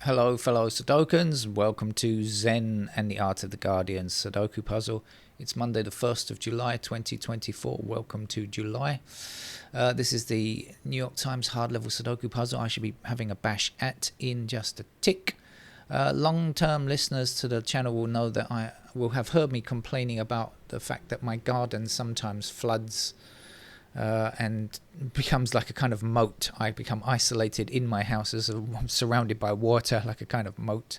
Hello fellow Sudokans, welcome to Zen and the Art of the Guardian Sudoku puzzle. It's Monday the 1st of July 2024, welcome to July. This is the New York Times hard level Sudoku puzzle I should be having a bash at in just a tick. Long-term listeners to the channel will know that I will have heard me complaining about the fact that my garden sometimes floods and becomes like a kind of moat. I become isolated in my house as I'm surrounded by water, like a kind of moat.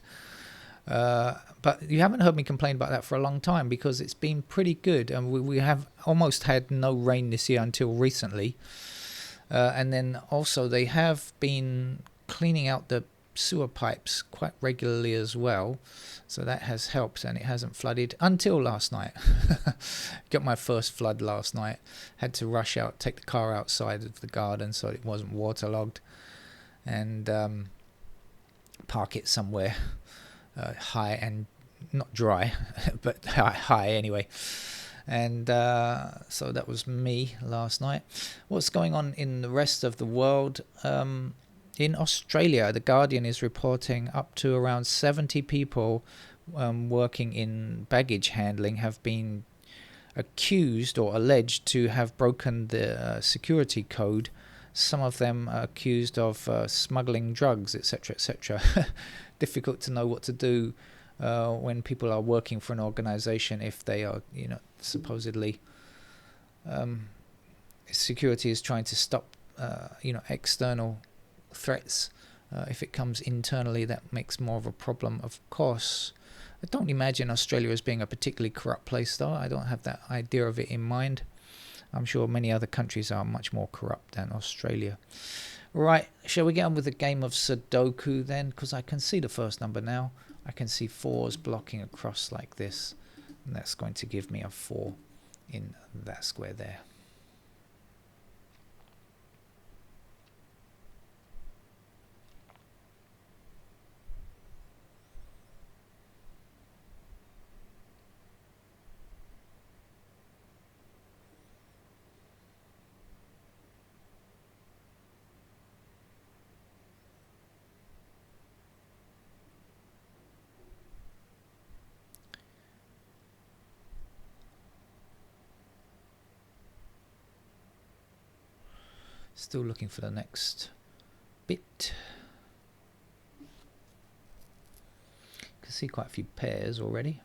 But you haven't heard me complain about that for a long time because it's been pretty good, and we have almost had no rain this year until recently. And then also they have been cleaning out the sewer pipes quite regularly as well, so that has helped, and it hasn't flooded until last night. Got my first flood last night, had to rush out, take the car outside of the garden so it wasn't waterlogged, and park it somewhere high and not dry but high anyway. And so that was me last night. What's going on in the rest of the world? In Australia, The Guardian is reporting up to around 70 people working in baggage handling have been accused or alleged to have broken the security code. Some of them are accused of smuggling drugs, etc., etc. Difficult to know what to do when people are working for an organization if they are, supposedly security is trying to stop, external threats. If it comes internally, that makes more of a problem, of course. I don't imagine Australia as being a particularly corrupt place, though. I don't have that idea of it in mind. I'm sure many other countries are much more corrupt than Australia. Right, shall we get on with the game of Sudoku then? Because I can see the first number now. I can see 4s blocking across like this, and that's going to give me a 4 in that square there. Still looking for the next bit. Can see quite a few pairs already.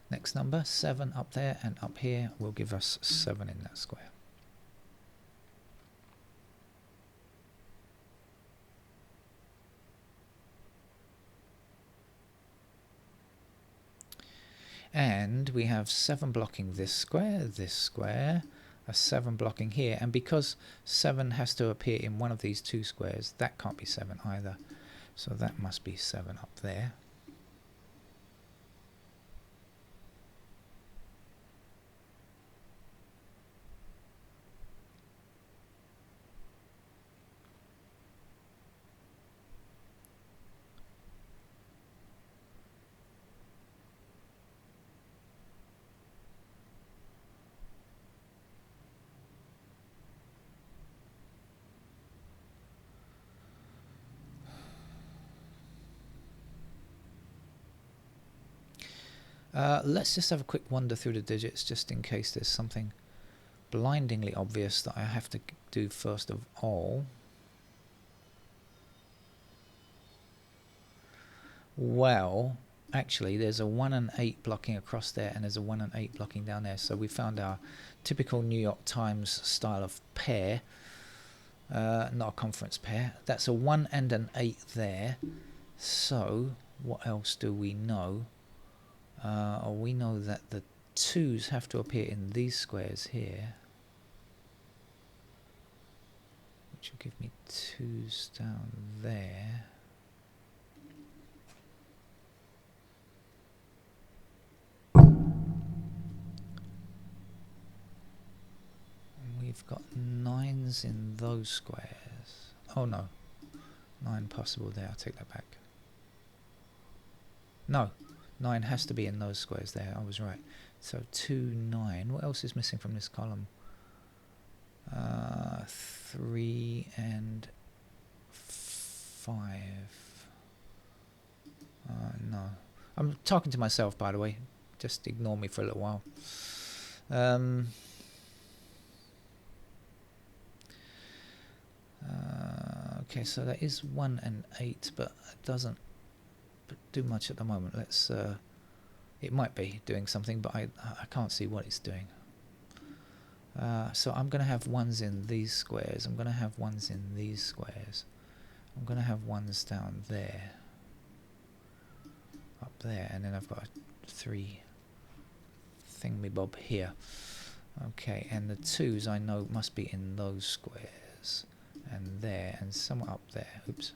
Next number, 7 up there and up here will give us 7 in that square. And we have 7 blocking this square, a 7 blocking here, and because 7 has to appear in one of these 2 squares, that can't be 7 either, so that must be 7 up there. Let's just have a quick wander through the digits just in case there's something blindingly obvious that I have to do first of all. Well, actually there's a 1 and 8 blocking across there, and there's a 1 and 8 blocking down there, so we found our typical New York Times style of pair, not a conference pair. That's a 1 and an 8 there. So what else do we know? We know that the 2s have to appear in these squares here, which will give me 2s down there. We've got 9s in those squares. Oh no, 9 possible there, I'll take that back. No, 9 has to be in those squares there, I was right. So 2, 9. What else is missing from this column? 3 and 5. No. I'm talking to myself, by the way. Just ignore me for a little while. Okay, so that is 1 and 8, but it doesn't do much at the moment. Let's. It might be doing something, but I can't see what it's doing. So I'm going to have 1s in these squares. I'm going to have 1s in these squares. I'm going to have 1s down there. Up there, and then I've got a 3 thingy-bob here. Okay, and the 2s I know must be in those squares. And there, and somewhere up there. Oops.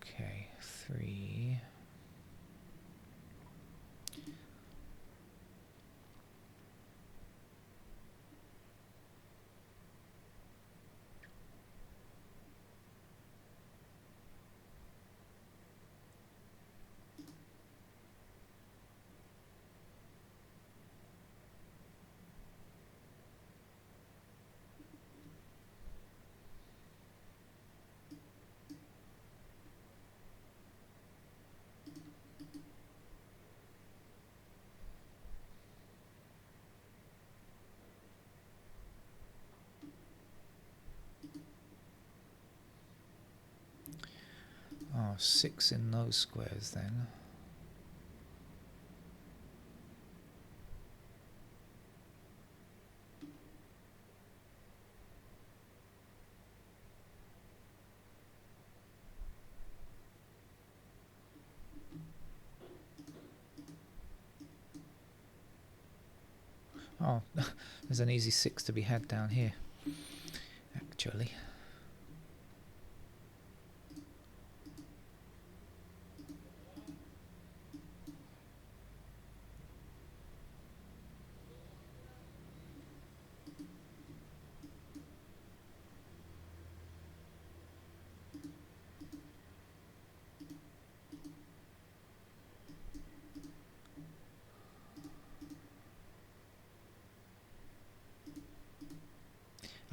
Okay, 3. Oh, 6 in those squares then. Oh, there's an easy 6 to be had down here, actually.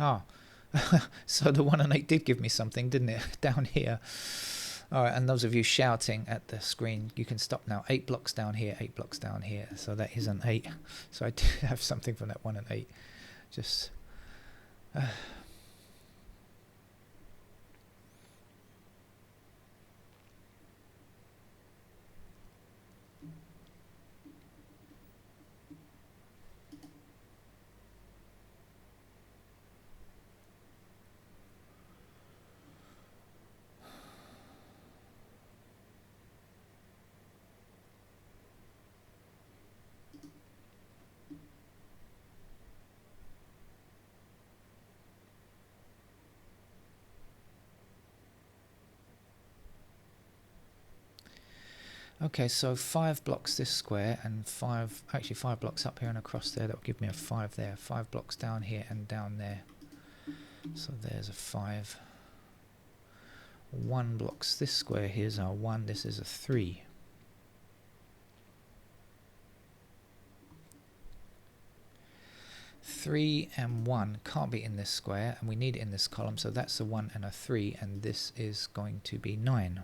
Oh, so the 1 and 8 did give me something, didn't it? Down here. Alright, and those of you shouting at the screen, you can stop now. 8 blocks down here, 8 blocks down here. So that is an 8. So I did have something from that 1 and 8. Just... Okay, so 5 blocks this square and 5 blocks up here and across there. That will give me a 5 there. 5 blocks down here and down there. So there's a 5. 1 blocks this square. Here's our 1. This is a 3. Three and 1 can't be in this square, and we need it in this column. So that's a 1 and a 3, and this is going to be 9.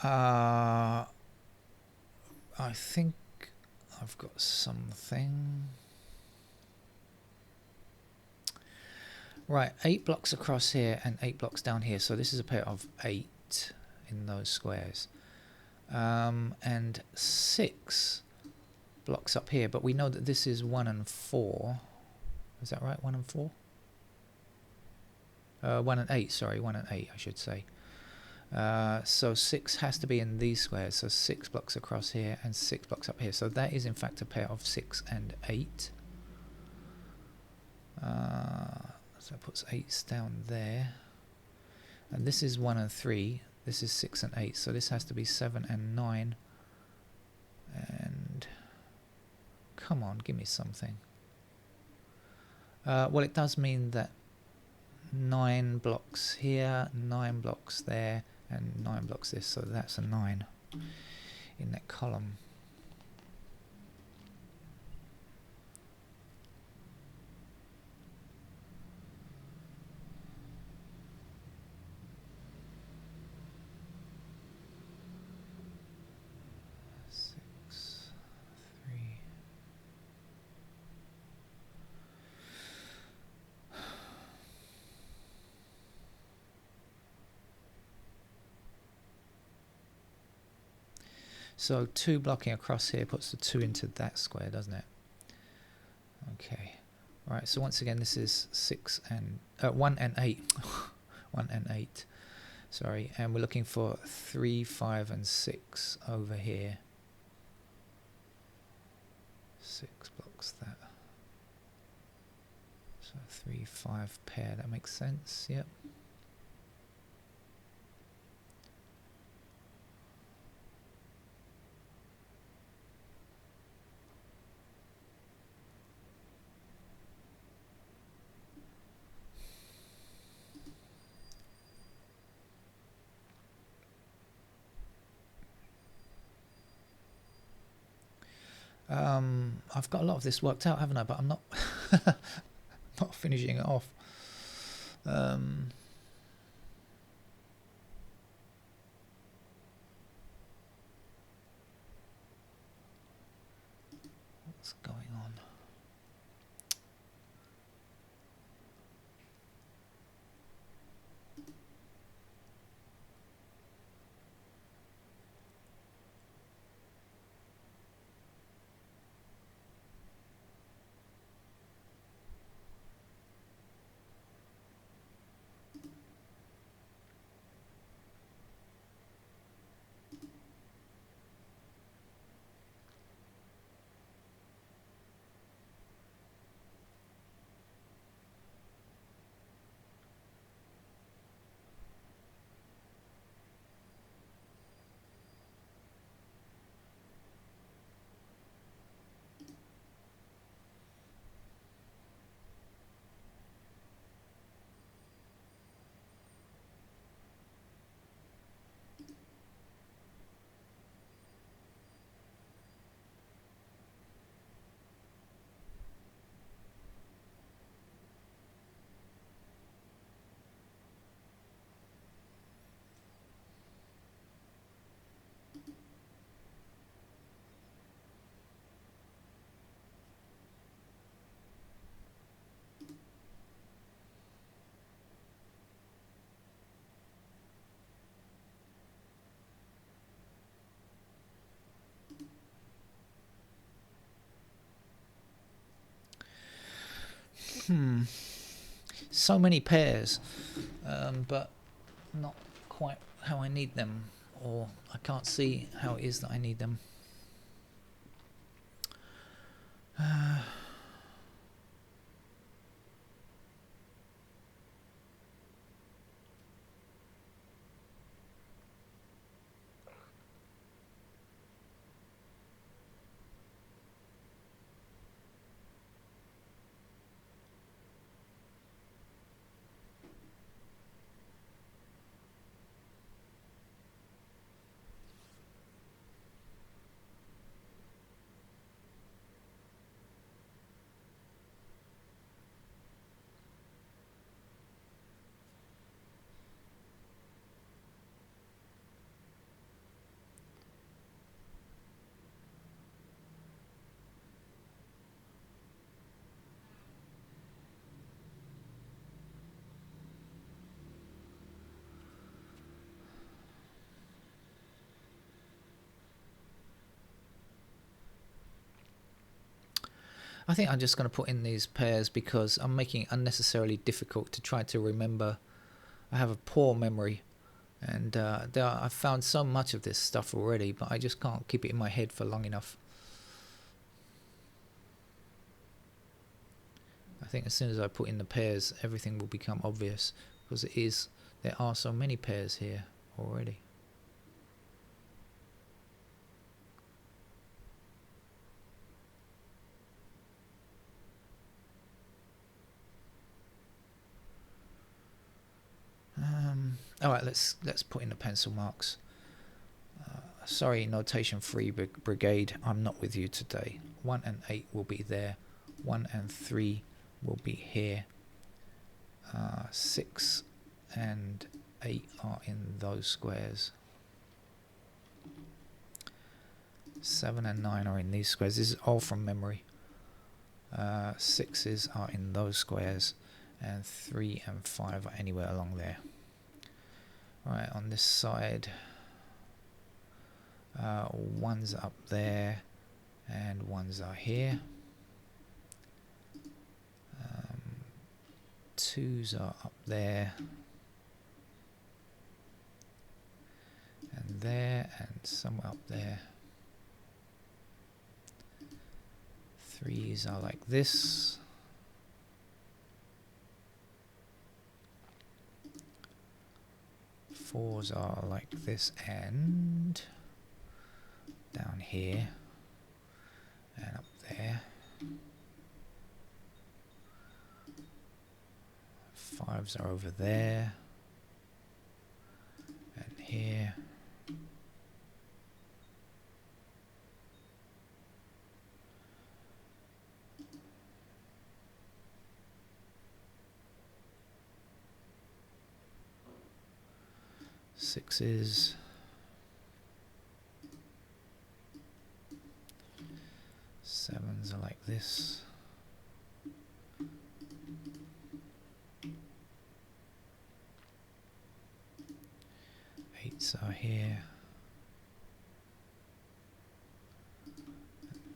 I think I've got something. Right, 8 blocks across here and 8 blocks down here. So this is a pair of 8 in those squares. And 6 blocks up here. But we know that this is 1 and 4. Is that right? 1 and 4? 1 and 8, sorry. 1 and 8, I should say. So 6 has to be in these squares. So 6 blocks across here and 6 blocks up here. So that is in fact a pair of 6 and 8. So that puts 8s down there. And this is 1 and 3. This is 6 and 8. So this has to be 7 and 9. And come on, give me something. Well, it does mean that 9 blocks here, 9 blocks there, and 9 blocks this. So that's a 9 in that column. So 2 blocking across here puts the 2 into that square, doesn't it? Okay. Right, so once again this is 6 and 1 and 8. 1 and 8. Sorry, and we're looking for 3, 5 and 6 over here. 6 blocks that. So 3, 5 pair, that makes sense, yep. I've got a lot of this worked out, haven't I? But I'm not not finishing it off. What's going on? So many pairs, but not quite how I need them, or I can't see how it is that I need them. I think I'm just going to put in these pairs because I'm making it unnecessarily difficult to try to remember. I have a poor memory, and I've found so much of this stuff already, but I just can't keep it in my head for long enough. I think as soon as I put in the pairs, everything will become obvious, because there are so many pairs here already. All right, let's put in the pencil marks. Sorry, notation free brigade, I'm not with you today. 1 and 8 will be there. 1 and 3 will be here. 6 and 8 are in those squares. 7 and 9 are in these squares. This is all from memory. 6s are in those squares, and 3 and 5 are anywhere along there. Right, on this side, 1s up there, and 1s are here. 2s are up there, and there, and somewhere up there. 3s are like this. 4s are like this, and down here, and up there. 5s are over there, and here. Sixes. 7s are like this. 8s are here.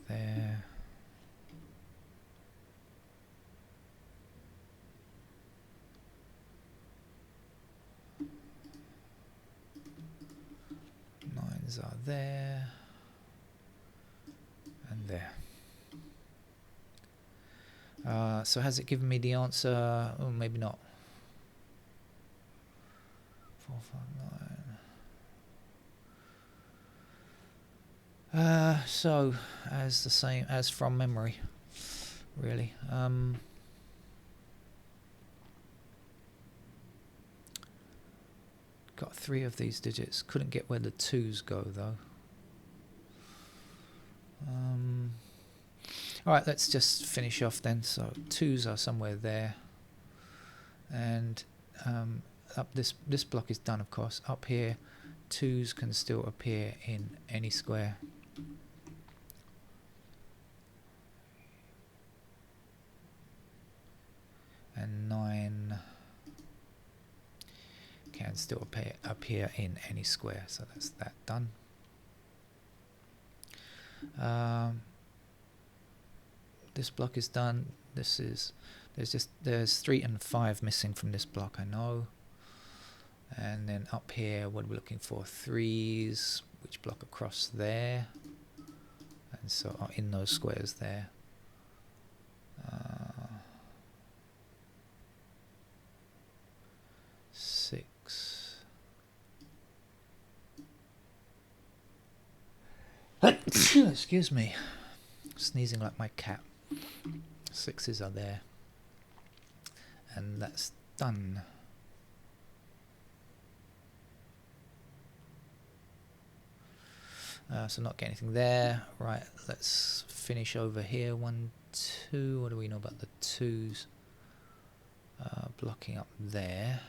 There. 9s are there. And there. So has it given me the answer? Oh, maybe not. 4, 5, 9. So as the same as from memory, really. Got 3 of these digits. Couldn't get where the 2s go though. Alright, let's just finish off then. So 2s are somewhere there, and up this block is done, of course. Up here, 2s can still appear in any square. And 9 can still appear in any square, so that's that done. This block is done. There's 3 and 5 missing from this block, I know. And then up here, what are we looking for? 3s, which block across there, and so are in those squares there. 6. Excuse me, sneezing like my cat. 6s are there, and that's done. So not getting anything there. Right, let's finish over here. 1, 2. What do we know about the 2s? Blocking up there.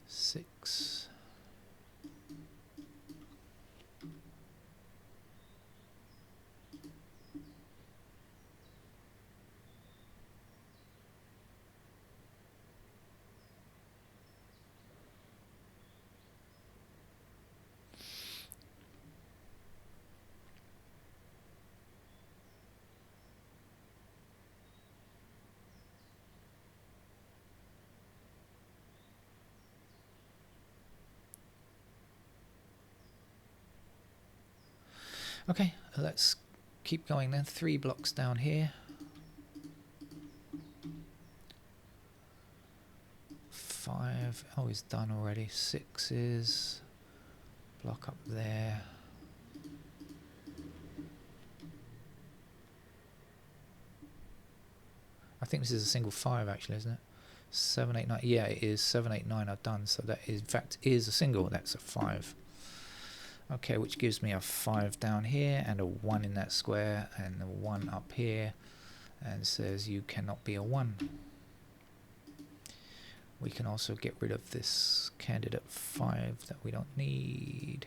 6. Okay, let's keep going then. 3 blocks down here. 5. Oh, it's done already. 6 is block up there. I think this is a single 5 actually, isn't it? 7, 8, 9. Yeah, it is. 7, 8, 9 are done. So that is, in fact is a single. That's a 5. Okay, which gives me a 5 down here and a 1 in that square and a 1 up here, and says you cannot be a 1. We can also get rid of this candidate 5 that we don't need.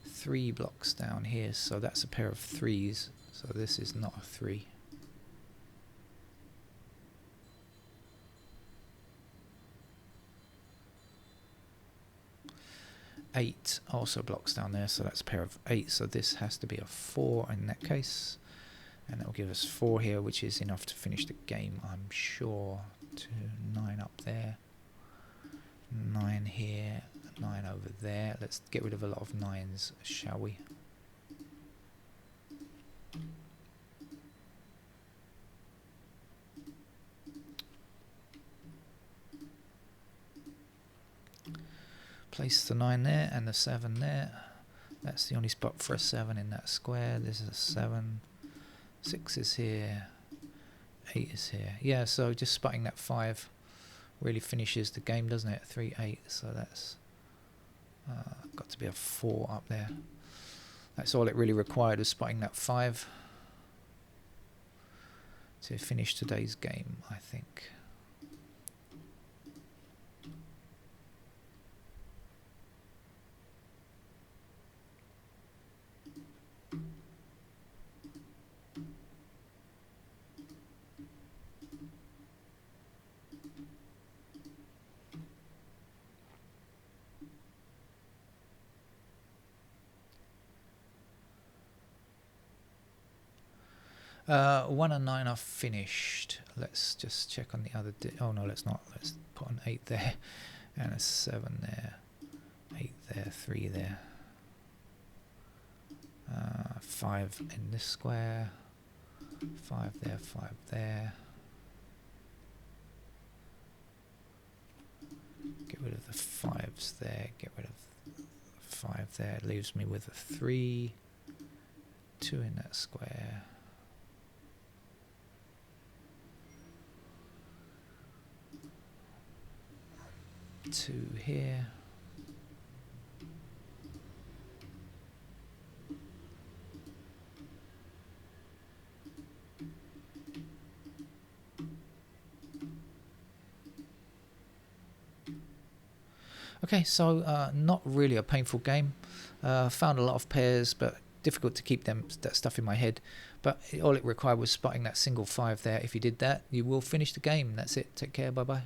Three blocks down here, so that's a pair of 3s, so this is not a 3. Eight also blocks down there, so that's a pair of 8, so this has to be a 4 in that case, and that will give us 4 here, which is enough to finish the game, I'm sure. 2, 9 up there, 9 here, 9 over there. Let's get rid of a lot of 9s, shall we? Place the 9 there and the 7 there. That's the only spot for a 7 in that square. This is a 7. 6 is here. 8 is here. Yeah, so just spotting that 5 really finishes the game, doesn't it? 3, 8. So that's got to be a 4 up there. That's all it really required, was spotting that 5 to finish today's game, I think. One and 9 are finished. Let's just check on the other. Oh no, let's not. Let's put an 8 there and a 7 there, 8 there, 3 there, 5 in this square, 5 there, 5 there. Get rid of the 5s there. Get rid of the 5 there. It leaves me with a 3, 2 in that square. 2 here. Okay, so not really a painful game. Found a lot of pairs, but difficult to keep that stuff in my head. But all it required was spotting that single 5 there. If you did that, you will finish the game. That's it. Take care. Bye bye.